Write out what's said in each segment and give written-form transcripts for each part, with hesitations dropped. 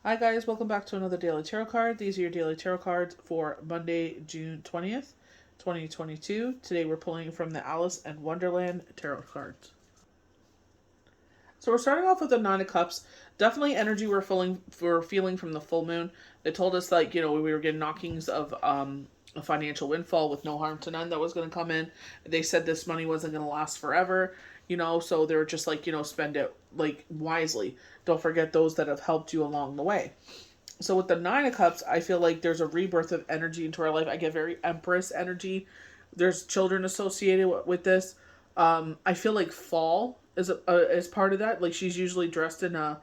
Hi guys, welcome back to another Daily Tarot card. These are your Daily Tarot cards for Monday, June 20th, 2022. Today we're pulling from the Alice in Wonderland Tarot cards. So we're starting off with the Nine of Cups. Definitely energy we're feeling from the full moon. They told us we were getting knockings of a financial windfall with no harm to none that was going to come in. They said this money wasn't going to last forever, so they were just spend it wisely. Don't forget those that have helped you along the way. So with the Nine of Cups, I feel like there's a rebirth of energy into our life. I get very Empress energy. There's children associated with this. I feel like fall is part of that. Like she's usually dressed in a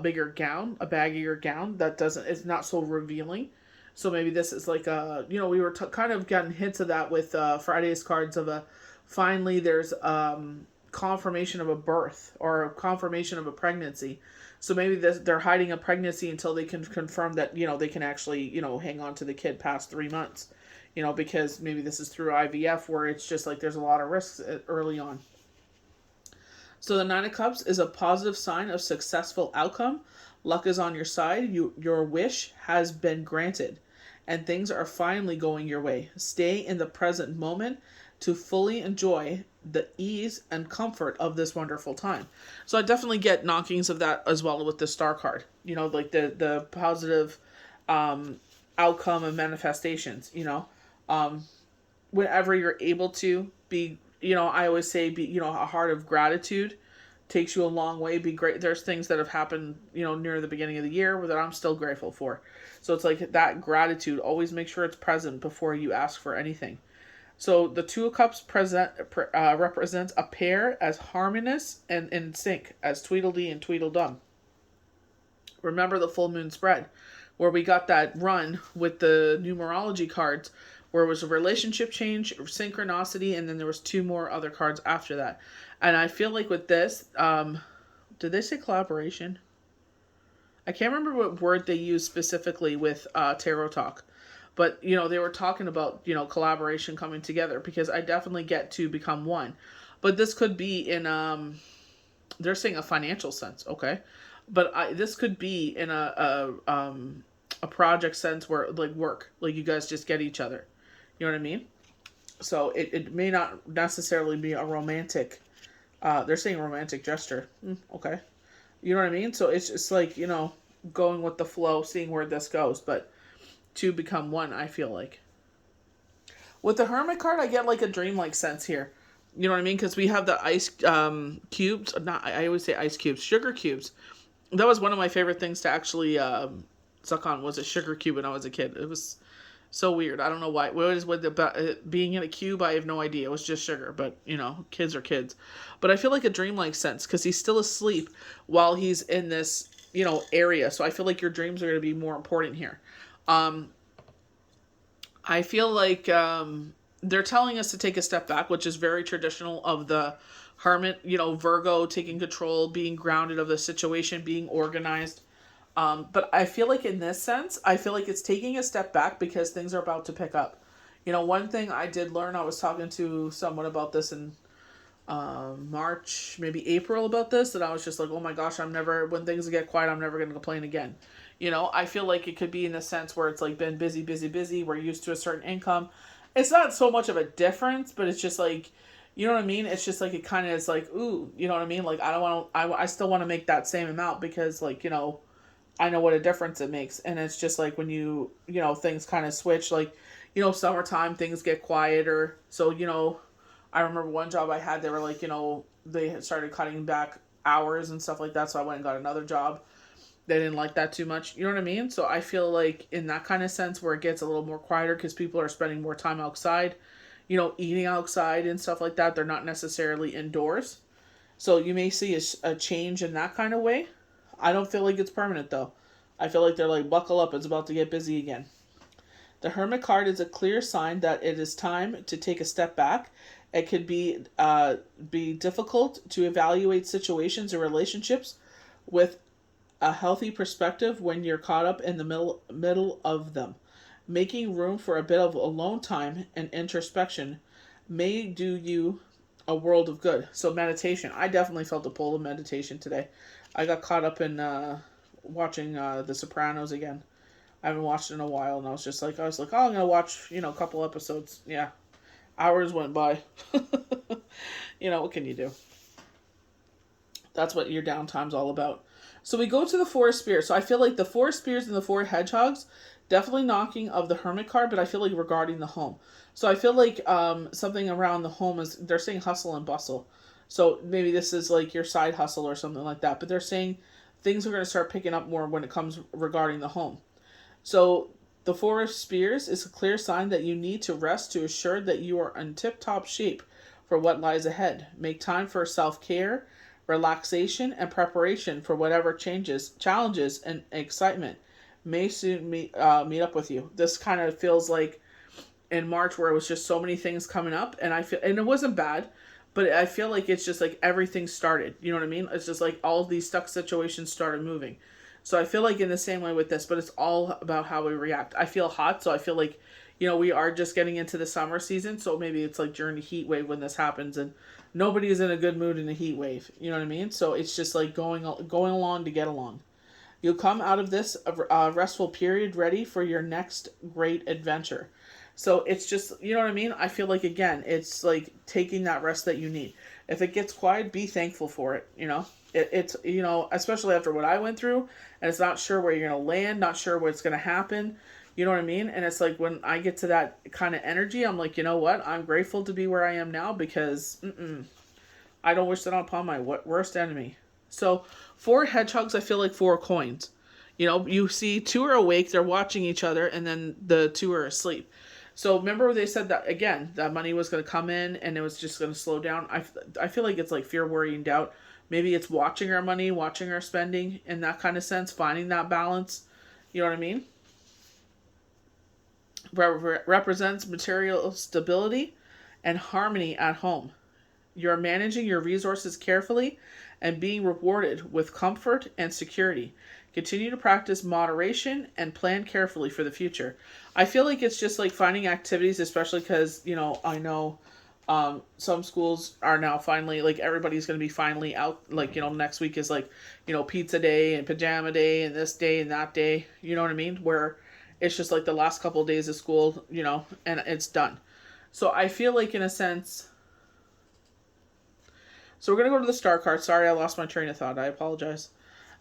bigger gown, a baggier gown that doesn't it's not so revealing. So maybe this is like we were kind of getting hints of that with Friday's cards of a finally there's confirmation of a birth or a confirmation of a pregnancy. So maybe they're hiding a pregnancy until they can confirm that they can actually hang on to the kid past 3 months. Because maybe this is through IVF where it's just like there's a lot of risks early on. So the Nine of Cups is a positive sign of successful outcome. Luck is on your side. Your wish has been granted, and things are finally going your way. Stay in the present moment to fully enjoy the ease and comfort of this wonderful time. So I definitely get knockings of that as well with the Star card. Like the positive outcome and manifestations. Whenever you're able to be, I always say, be, a heart of gratitude takes you a long way. Be great. There's things that have happened, near the beginning of the year that I'm still grateful for. So it's like that gratitude. Always make sure it's present before you ask for anything. So the Two of Cups represents a pair as harmonious and in sync as Tweedledee and Tweedledum. Remember the full moon spread, where we got that run with the numerology cards, where it was a relationship change, synchronicity, and then there was two more other cards after that. And I feel like with this, did they say collaboration? I can't remember what word they used specifically with Tarot Talk. But, they were talking about, collaboration coming together because I definitely get to become one. But this could be in, they're saying a financial sense, okay? But this could be in a project sense where, like, work. Like, you guys just get each other. You know what I mean? So it may not necessarily be a romantic, they're saying romantic gesture. Okay. You know what I mean? So it's just like, going with the flow, seeing where this goes. But to become one, I feel like. With the Hermit card, I get like a dreamlike sense here. You know what I mean? Because we have the ice cubes. Not I always say ice cubes, sugar cubes. That was one of my favorite things to actually suck on. Was a sugar cube when I was a kid. It was so weird. I don't know why. What is with about being in a cube? I have no idea. It was just sugar, but kids are kids. But I feel like a dreamlike sense because he's still asleep while he's in this area. So I feel like your dreams are going to be more important here. I feel like they're telling us to take a step back, which is very traditional of the hermit, Virgo taking control, being grounded of the situation, being organized. But I feel like in this sense, I feel like it's taking a step back because things are about to pick up. One thing I did learn, I was talking to someone about this in March, maybe April about this, and I was just like, oh my gosh, when things get quiet, I'm never going to complain again. I feel like it could be in the sense where it's like been busy, busy, busy. We're used to a certain income. It's not so much of a difference, but it's just like, you know what I mean? It's just like, it kind of is like, ooh, you know what I mean? Like, I don't want to, I still want to make that same amount because like, I know what a difference it makes. And it's just like when things kind of switch, like, summertime, things get quieter. So, I remember one job I had, they were like, they had started cutting back hours and stuff like that. So I went and got another job. They didn't like that too much. You know what I mean? So I feel like in that kind of sense where it gets a little more quieter because people are spending more time outside, eating outside and stuff like that. They're not necessarily indoors. So you may see a change in that kind of way. I don't feel like it's permanent though. I feel like they're like, buckle up, it's about to get busy again. The Hermit card is a clear sign that it is time to take a step back. It could be difficult to evaluate situations or relationships with a healthy perspective when you're caught up in the middle of them. Making room for a bit of alone time and introspection may do you a world of good. So meditation. I definitely felt the pull of meditation today. I got caught up in watching The Sopranos again. I haven't watched it in a while, and I was like, oh, I'm gonna watch, a couple episodes. Yeah, hours went by. What can you do? That's what your downtime's all about. So we go to the Four of Spears. So I feel like the Four of Spears and the Four Hedgehogs, definitely knocking of the Hermit card, but I feel like regarding the home. So I feel like something around the home is, they're saying hustle and bustle. So maybe this is like your side hustle or something like that. But they're saying things are going to start picking up more when it comes regarding the home. So the Four of Spears is a clear sign that you need to rest to assure that you are in tip-top shape for what lies ahead. Make time for self-care, relaxation, and preparation for whatever challenges, and excitement may soon meet up with you. This kind of feels like in March where it was just so many things coming up, and it wasn't bad, but I feel like it's just like everything started. You know what I mean? It's just like all of these stuck situations started moving. So I feel like in the same way with this, but it's all about how we react. I feel hot, so I feel like, we are just getting into the summer season, so maybe it's like during the heat wave when this happens, and nobody is in a good mood in a heat wave. You know what I mean? So it's just like going along to get along. You'll come out of this restful period ready for your next great adventure. So it's just, you know what I mean? I feel like, again, it's like taking that rest that you need. If it gets quiet, be thankful for it, It's, especially after what I went through, and it's not sure where you're going to land, not sure what's going to happen. You know what I mean? And it's like when I get to that kind of energy, I'm like, you know what? I'm grateful to be where I am now because I don't wish that upon my worst enemy. So 4 hedgehogs, I feel like 4 coins. You see 2 are awake, they're watching each other, and then the 2 are asleep. So remember they said that, again, that money was going to come in and it was just going to slow down. I feel like it's like fear, worry, and doubt. Maybe it's watching our money, watching our spending in that kind of sense, finding that balance. You know what I mean? Represents material stability and harmony at home. You're managing your resources carefully and being rewarded with comfort and security. Continue to practice moderation and plan carefully for the future. I feel like it's just like finding activities, especially because, I know some schools are now finally, like, everybody's going to be finally out. Like, next week is like, pizza day and pajama day and this day and that day. You know what I mean? Where it's just like the last couple of days of school, and it's done. So I feel like, in a sense, so we're going to go to the star card. Sorry, I lost my train of thought. I apologize.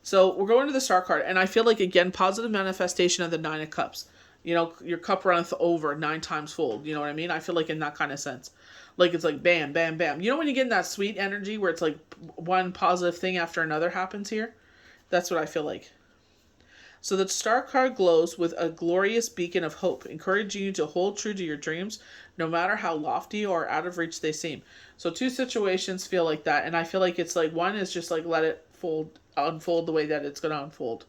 So we're going to the star card. And I feel like, again, positive manifestation of the 9 of Cups. Your cup runneth over 9 times fold. You know what I mean? I feel like in that kind of sense. Like it's like bam, bam, bam. When you get in that sweet energy where it's like one positive thing after another happens here? That's what I feel like. So the star card glows with a glorious beacon of hope, encouraging you to hold true to your dreams, no matter how lofty or out of reach they seem. So 2 situations feel like that, and I feel like it's like one is just like let it unfold the way that it's going to unfold.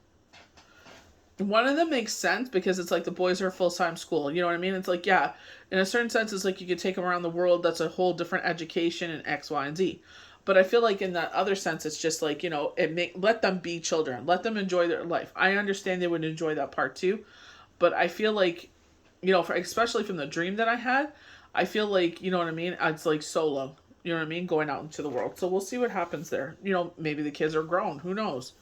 One of them makes sense because it's like the boys are full-time school. You know what I mean? It's like, yeah, in a certain sense, it's like you could take them around the world. That's a whole different education and X, Y, and Z. But I feel like in that other sense, it's just like, let them be children. Let them enjoy their life. I understand they would enjoy that part too. But I feel like, especially from the dream that I had, I feel like, you know what I mean? It's like solo, you know what I mean? Going out into the world. So we'll see what happens there. Maybe the kids are grown. Who knows?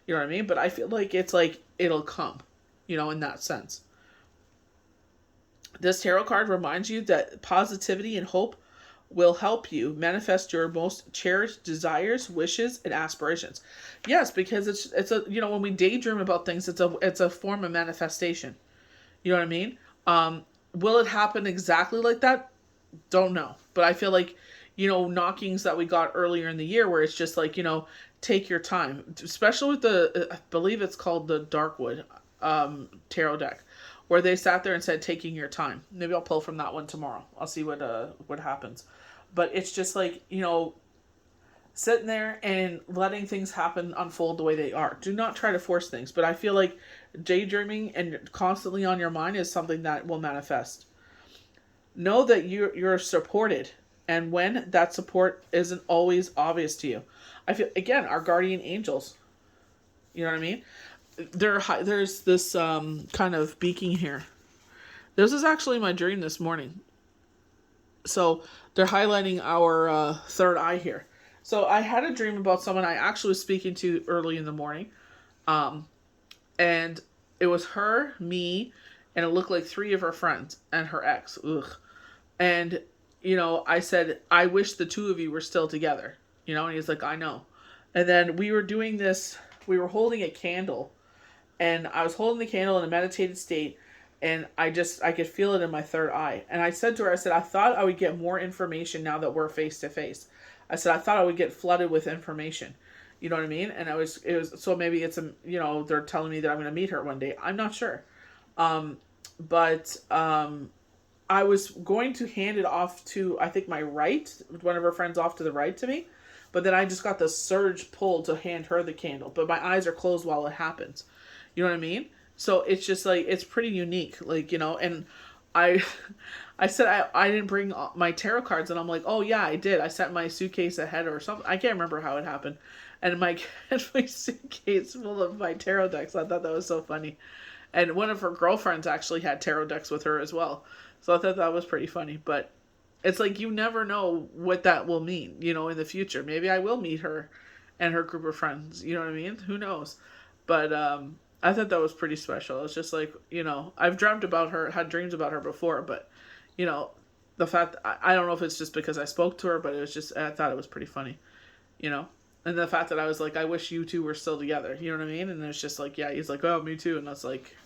You know what I mean? But I feel like it's like it'll come, in that sense. This tarot card reminds you that positivity and hope will help you manifest your most cherished desires, wishes, and aspirations. Yes, because it's a when we daydream about things, it's a form of manifestation. You know what I mean? Will it happen exactly like that? Don't know. But I feel like, knockings that we got earlier in the year where it's just like, take your time, especially with I believe it's called the Darkwood tarot deck, where they sat there and said, taking your time. Maybe I'll pull from that one tomorrow. I'll see what happens. But it's just like, sitting there and letting things happen, unfold the way they are. Do not try to force things. But I feel like daydreaming and constantly on your mind is something that will manifest. Know that you're supported. And when that support isn't always obvious to you. I feel, again, our guardian angels. You know what I mean? There's this kind of beacon here. This is actually my dream this morning. So they're highlighting our third eye here. So I had a dream about someone I actually was speaking to early in the morning. And it was her, me, and it looked like three of her friends and her ex. Ugh. And, I said, I wish the two of you were still together. And he's like, I know. And then we were doing this, we were holding a candle, and I was holding the candle in a meditated state, and I could feel it in my third eye. And I said to her, I said, I thought I would get more information now that we're face to face. I said, I thought I would get flooded with information. You know what I mean? And it was, so maybe it's they're telling me that I'm going to meet her one day. I'm not sure. But I was going to hand it off to, I think, my right, one of her friends off to the right to me. But then I just got the surge pull to hand her the candle. But my eyes are closed while it happens. You know what I mean? So it's just like, it's pretty unique. Like, and I I said I didn't bring my tarot cards. And I'm like, oh yeah, I did. I sent my suitcase ahead or something. I can't remember how it happened. And my suitcase full of my tarot decks. I thought that was so funny. And one of her girlfriends actually had tarot decks with her as well. So I thought that was pretty funny. But it's like, you never know what that will mean, in the future. Maybe I will meet her and her group of friends. You know what I mean? Who knows? But I thought that was pretty special. It's just like, I've dreamt about her, had dreams about her before. But, the fact, I don't know if it's just because I spoke to her, but it was just, I thought it was pretty funny, And the fact that I was like, I wish you two were still together. You know what I mean? And it's just like, yeah, he's like, oh, me too. And that's like,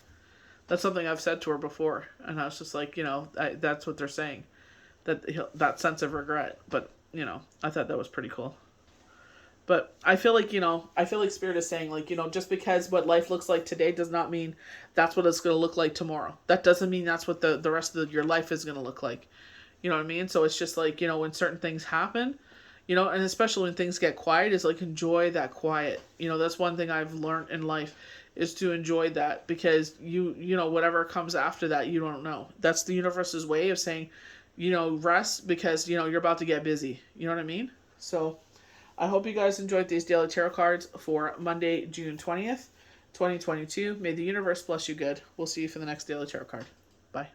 that's something I've said to her before. And I was just like, that's what they're saying. That sense of regret. But, I thought that was pretty cool. But I feel like, Spirit is saying, like, just because what life looks like today does not mean that's what it's going to look like tomorrow. That doesn't mean that's what the rest of your life is going to look like. You know what I mean? So it's just like, when certain things happen, and especially when things get quiet, is like, enjoy that quiet. That's one thing I've learned in life, is to enjoy that, because whatever comes after that, you don't know. That's the universe's way of saying, rest, because, you're about to get busy. You know what I mean? So I hope you guys enjoyed these daily tarot cards for Monday, June 20th, 2022. May the universe bless you good. We'll see you for the next daily tarot card. Bye.